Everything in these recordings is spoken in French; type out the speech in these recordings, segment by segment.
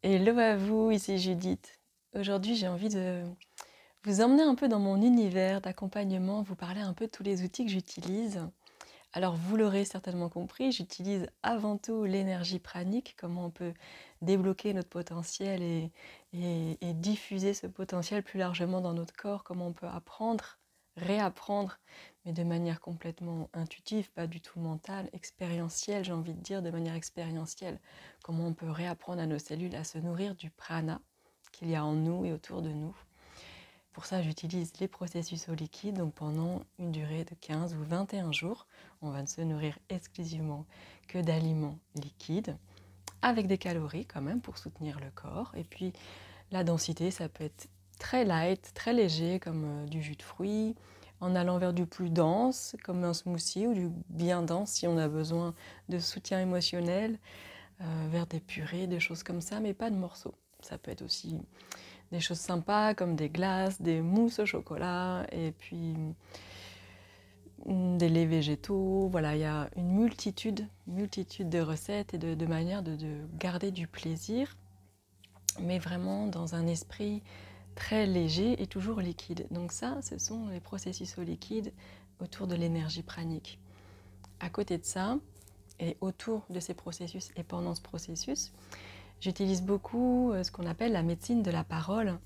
Hello à vous, ici Judith. Aujourd'hui, j'ai envie de vous emmener un peu dans mon univers d'accompagnement, vous parler un peu de tous les outils que j'utilise. Alors, vous l'aurez certainement compris, j'utilise avant tout l'énergie pranique, comment on peut débloquer notre potentiel et diffuser ce potentiel plus largement dans notre corps, comment on peut apprendre, réapprendre, mais de manière complètement intuitive, pas du tout mentale, expérientielle, j'ai envie de dire, de manière expérientielle, comment on peut réapprendre à nos cellules à se nourrir du prana qu'il y a en nous et autour de nous. Pour ça, j'utilise les processus au liquide, donc pendant une durée de 15 ou 21 jours, on va ne se nourrir exclusivement que d'aliments liquides, avec des calories quand même pour soutenir le corps. Et puis la densité, ça peut être très light, très léger, comme du jus de fruits, en allant vers du plus dense, comme un smoothie, ou du bien dense si on a besoin de soutien émotionnel, vers des purées, des choses comme ça, mais pas de morceaux. Ça peut être aussi des choses sympas comme des glaces, des mousses au chocolat et puis des laits végétaux. Voilà, il y a une multitude de recettes et de manières de garder du plaisir, mais vraiment dans un esprit très léger et toujours liquide. Donc ça, ce sont les processus au liquide autour de l'énergie pranique. À côté de ça, et autour de ces processus et pendant ce processus, j'utilise beaucoup ce qu'on appelle la médecine de la parole.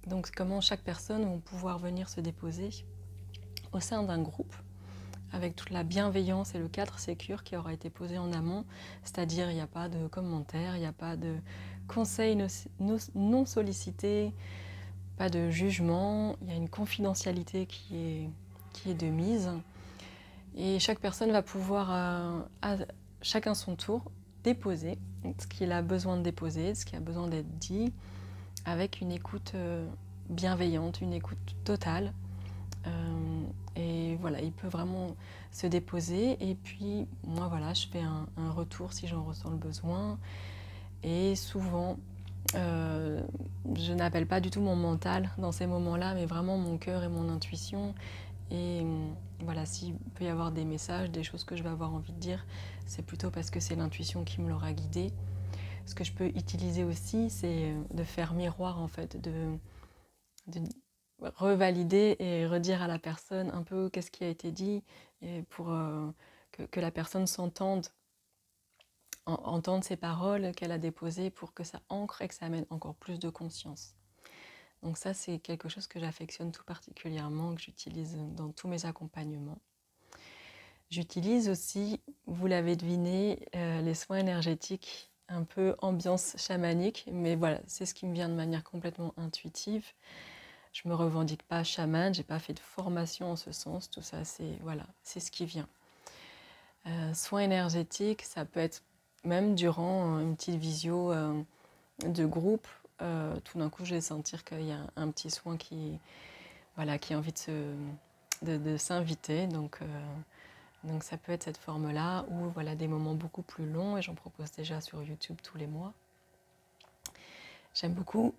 Donc comment chaque personne va pouvoir venir se déposer au sein d'un groupe avec toute la bienveillance et le cadre sécure qui aura été posé en amont, c'est-à-dire il n'y a pas de commentaires, il n'y a pas de conseils non sollicités, pas de jugement, il y a une confidentialité qui est de mise et chaque personne va pouvoir à chacun son tour déposer ce qu'il a besoin de déposer, ce qui a besoin d'être dit, avec une écoute bienveillante, une écoute totale. Et voilà, il peut vraiment se déposer. Et puis, moi, voilà, je fais un retour si j'en ressens le besoin. Et souvent, je n'appelle pas du tout mon mental dans ces moments-là, mais vraiment mon cœur et mon intuition. Et voilà, s'il peut y avoir des messages, des choses que je vais avoir envie de dire, c'est plutôt parce que c'est l'intuition qui me l'aura guidée. Ce que je peux utiliser aussi, c'est de faire miroir, en fait, de revalider et redire à la personne un peu qu'est-ce qui a été dit et pour que la personne s'entende, entende ces paroles qu'elle a déposées pour que ça ancre et que ça amène encore plus de conscience. Donc ça, c'est quelque chose que j'affectionne tout particulièrement, que j'utilise dans tous mes accompagnements. J'utilise aussi, vous l'avez deviné, les soins énergétiques, un peu ambiance chamanique, mais voilà, c'est ce qui me vient de manière complètement intuitive. Je me revendique pas chamane, j'ai pas fait de formation en ce sens, tout ça c'est voilà, c'est ce qui vient. Soins énergétiques, ça peut être même durant une petite visio de groupe, tout d'un coup je vais sentir qu'il y a un petit soin qui voilà qui a envie de s'inviter, donc ça peut être cette forme-là ou voilà des moments beaucoup plus longs et j'en propose déjà sur YouTube tous les mois. J'aime beaucoup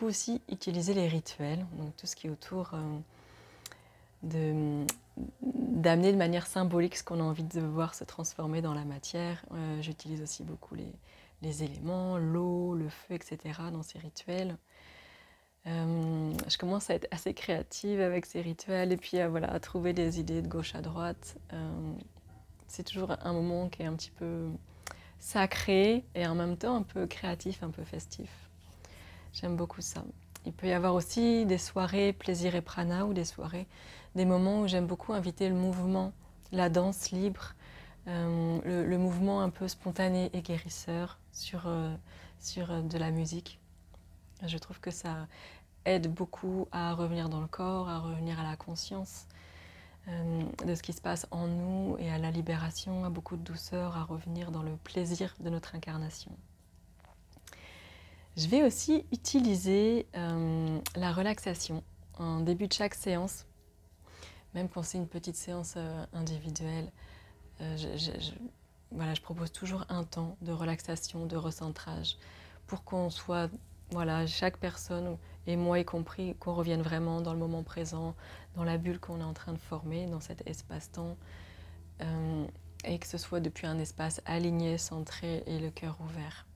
aussi utiliser les rituels, donc tout ce qui est autour d'amener de manière symbolique ce qu'on a envie de voir se transformer dans la matière. J'utilise aussi beaucoup les éléments, l'eau, le feu, etc. dans ces rituels. Je commence à être assez créative avec ces rituels et puis voilà, à trouver des idées de gauche à droite. C'est toujours un moment qui est un petit peu sacré et en même temps un peu créatif, un peu festif. J'aime beaucoup ça. Il peut y avoir aussi des soirées plaisir et prana ou des moments où j'aime beaucoup inviter le mouvement, la danse libre, le mouvement un peu spontané et guérisseur sur de la musique. Je trouve que ça aide beaucoup à revenir dans le corps, à revenir à la conscience de ce qui se passe en nous et à la libération, à beaucoup de douceur, à revenir dans le plaisir de notre incarnation. Je vais aussi utiliser la relaxation en début de chaque séance, même quand c'est une petite séance individuelle. Voilà, je propose toujours un temps de relaxation, de recentrage, pour qu'on soit, voilà, chaque personne, et moi y compris, qu'on revienne vraiment dans le moment présent, dans la bulle qu'on est en train de former, dans cet espace-temps, et que ce soit depuis un espace aligné, centré et le cœur ouvert.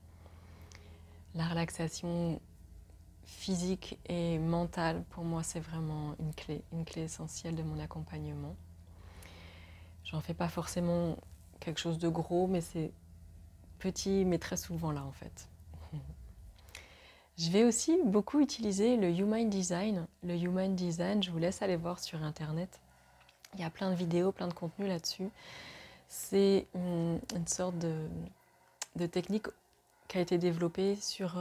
La relaxation physique et mentale, pour moi, c'est vraiment une clé essentielle de mon accompagnement. J'en fais pas forcément quelque chose de gros, mais c'est petit, mais très souvent là en fait. Je vais aussi beaucoup utiliser le Human Design. Le Human Design, je vous laisse aller voir sur Internet. Il y a plein de vidéos, plein de contenus là-dessus. C'est une sorte de technique qui a été développée sur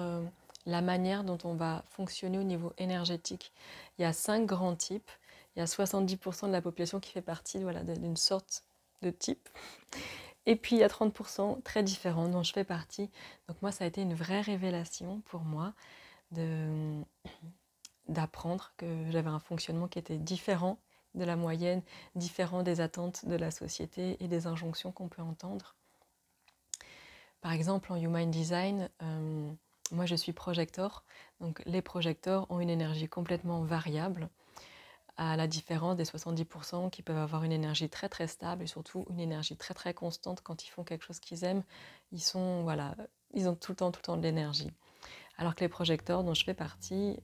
la manière dont on va fonctionner au niveau énergétique. Il y a 5 grands types. Il y a 70% de la population qui fait partie d'une sorte de type. Et puis il y a 30% très différents dont je fais partie. Donc moi, ça a été une vraie révélation pour moi d'apprendre que j'avais un fonctionnement qui était différent de la moyenne, différent des attentes de la société et des injonctions qu'on peut entendre. Par exemple, en Human Design, moi je suis projector, donc les projecteurs ont une énergie complètement variable, à la différence des 70% qui peuvent avoir une énergie très très stable et surtout une énergie très très constante quand ils font quelque chose qu'ils aiment. Ils ont tout le temps de l'énergie. Alors que les projecteurs dont je fais partie,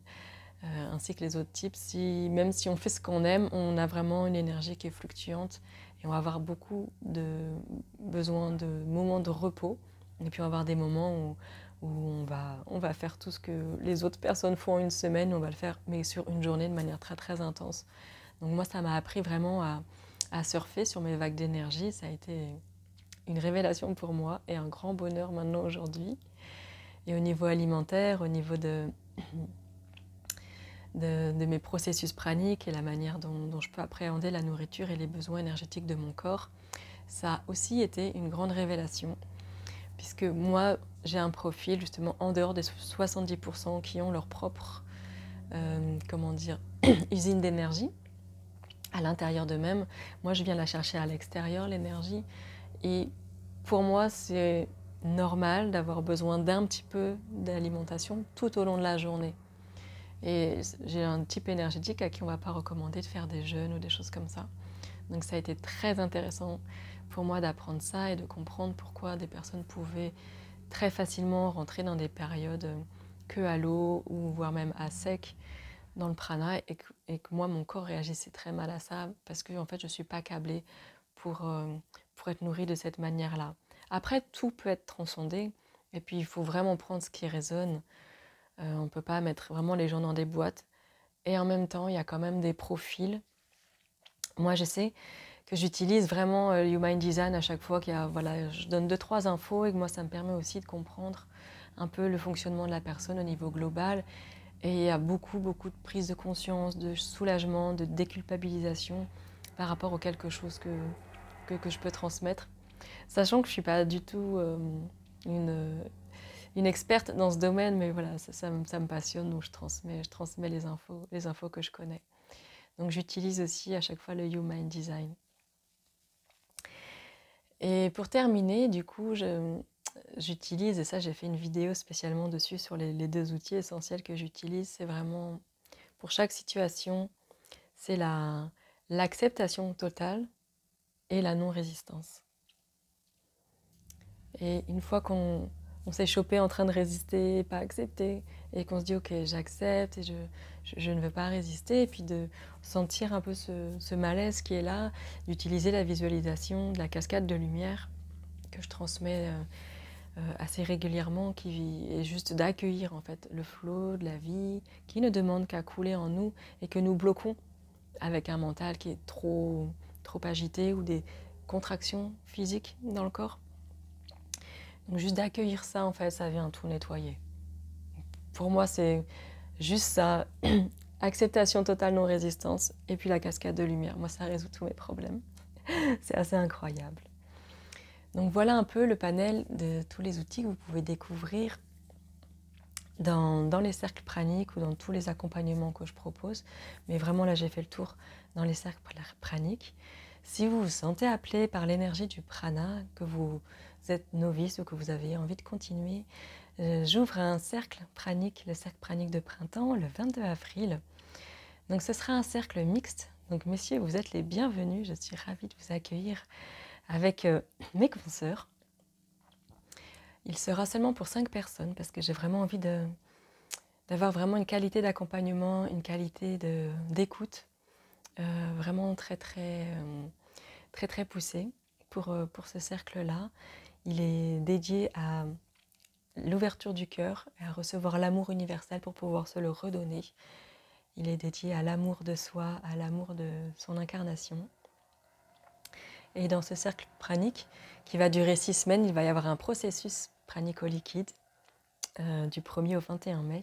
ainsi que les autres types, même si on fait ce qu'on aime, on a vraiment une énergie qui est fluctuante et on va avoir beaucoup de besoin de moments de repos. Et puis on va avoir des moments où on va faire tout ce que les autres personnes font en une semaine, on va le faire, mais sur une journée de manière très très intense. Donc moi, ça m'a appris vraiment à surfer sur mes vagues d'énergie. Ça a été une révélation pour moi et un grand bonheur maintenant aujourd'hui. Et au niveau alimentaire, au niveau de mes processus praniques et la manière dont je peux appréhender la nourriture et les besoins énergétiques de mon corps, ça a aussi été une grande révélation. Puisque moi, j'ai un profil justement en dehors des 70% qui ont leur propre usine d'énergie à l'intérieur d'eux-mêmes. Moi, je viens la chercher à l'extérieur, l'énergie. Et pour moi, c'est normal d'avoir besoin d'un petit peu d'alimentation tout au long de la journée. Et j'ai un type énergétique à qui on ne va pas recommander de faire des jeûnes ou des choses comme ça. Donc ça a été très intéressant pour moi d'apprendre ça et de comprendre pourquoi des personnes pouvaient très facilement rentrer dans des périodes que à l'eau ou voire même à sec dans le prana et que moi mon corps réagissait très mal à ça parce que en fait je ne suis pas câblée pour être nourrie de cette manière-là. Après tout peut être transcendé et puis il faut vraiment prendre ce qui résonne. On ne peut pas mettre vraiment les gens dans des boîtes et en même temps il y a quand même des profils. Moi je sais que j'utilise vraiment Human Design à chaque fois je donne 2-3 infos et que moi ça me permet aussi de comprendre un peu le fonctionnement de la personne au niveau global. Et il y a beaucoup de prise de conscience, de soulagement, de déculpabilisation par rapport à quelque chose que je peux transmettre. Sachant que je ne suis pas du tout une experte dans ce domaine, mais voilà, ça me passionne, donc je transmets les infos que je connais. Donc j'utilise aussi à chaque fois le Human Design. Et pour terminer, du coup, j'utilise, et ça j'ai fait une vidéo spécialement dessus sur les 2 outils essentiels que j'utilise, c'est vraiment, pour chaque situation, c'est l'acceptation totale et la non-résistance. Et une fois qu'on s'est chopé en train de résister, pas accepter, et qu'on se dit ok j'accepte et je ne veux pas résister, et puis de sentir un peu ce malaise qui est là, d'utiliser la visualisation de la cascade de lumière que je transmets assez régulièrement, qui est juste d'accueillir en fait le flot de la vie qui ne demande qu'à couler en nous et que nous bloquons avec un mental qui est trop agité ou des contractions physiques dans le corps. Donc juste d'accueillir ça, en fait, ça vient tout nettoyer. Pour moi, c'est juste ça, acceptation totale, non-résistance, et puis la cascade de lumière. Moi, ça résout tous mes problèmes. C'est assez incroyable. Donc voilà un peu le panel de tous les outils que vous pouvez découvrir dans les cercles praniques ou dans tous les accompagnements que je propose. Mais vraiment, là, j'ai fait le tour dans les cercles praniques. Si vous vous sentez appelé par l'énergie du prana, que vous êtes novice ou que vous avez envie de continuer, j'ouvre un cercle pranique, le cercle pranique de printemps, le 22 avril. Donc ce sera un cercle mixte. Donc messieurs, vous êtes les bienvenus. Je suis ravie de vous accueillir avec mes consoeurs. Il sera seulement pour 5 personnes parce que j'ai vraiment envie d'avoir vraiment une qualité d'accompagnement, une qualité d'écoute vraiment très très poussée pour ce cercle-là. Il est dédié à l'ouverture du cœur et à recevoir l'amour universel pour pouvoir se le redonner. Il est dédié à l'amour de soi, à l'amour de son incarnation. Et dans ce cercle pranique, qui va durer 6 semaines, il va y avoir un processus pranico-liquide du 1er au 21 mai,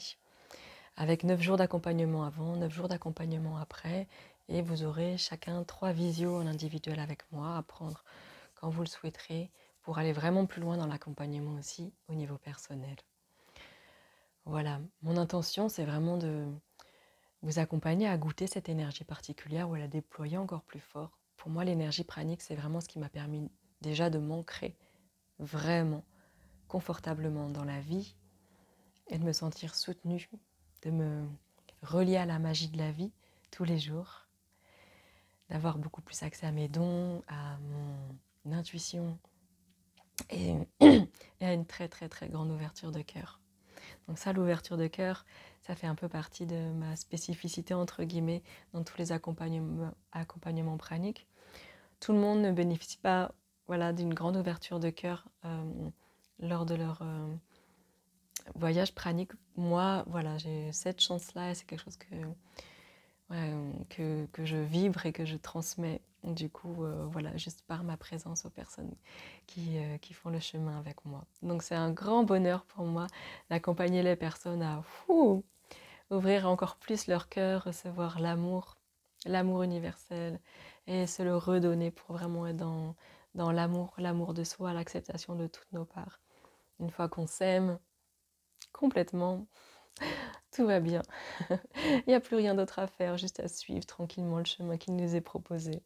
avec 9 jours d'accompagnement avant, 9 jours d'accompagnement après, et vous aurez chacun 3 visios en individuel avec moi à prendre quand vous le souhaiterez, pour aller vraiment plus loin dans l'accompagnement aussi au niveau personnel. Voilà, mon intention, c'est vraiment de vous accompagner à goûter cette énergie particulière ou à la déployer encore plus fort. Pour moi, l'énergie pranique, c'est vraiment ce qui m'a permis déjà de m'ancrer vraiment confortablement dans la vie et de me sentir soutenue, de me relier à la magie de la vie tous les jours, d'avoir beaucoup plus accès à mes dons, à mon intuition et à une très très très grande ouverture de cœur. Donc ça, l'ouverture de cœur, ça fait un peu partie de ma spécificité entre guillemets dans tous les accompagnements praniques. Tout le monde ne bénéficie pas d'une grande ouverture de cœur lors de leur voyage pranique. Moi, j'ai cette chance-là et c'est quelque chose que je vibre et que je transmets. Du coup, juste par ma présence aux personnes qui font le chemin avec moi. Donc c'est un grand bonheur pour moi d'accompagner les personnes à ouvrir encore plus leur cœur, recevoir l'amour universel et se le redonner pour vraiment être dans l'amour de soi, l'acceptation de toutes nos parts. Une fois qu'on s'aime complètement, tout va bien. Il n'y a plus rien d'autre à faire, juste à suivre tranquillement le chemin qui nous est proposé.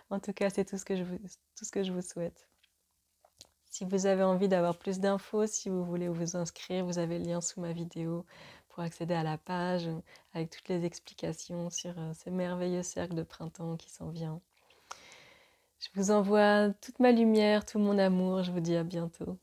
En tout cas, c'est tout ce que je vous souhaite. Si vous avez envie d'avoir plus d'infos, si vous voulez vous inscrire, vous avez le lien sous ma vidéo pour accéder à la page avec toutes les explications sur ce merveilleux cercle de printemps qui s'en vient. Je vous envoie toute ma lumière, tout mon amour. Je vous dis à bientôt.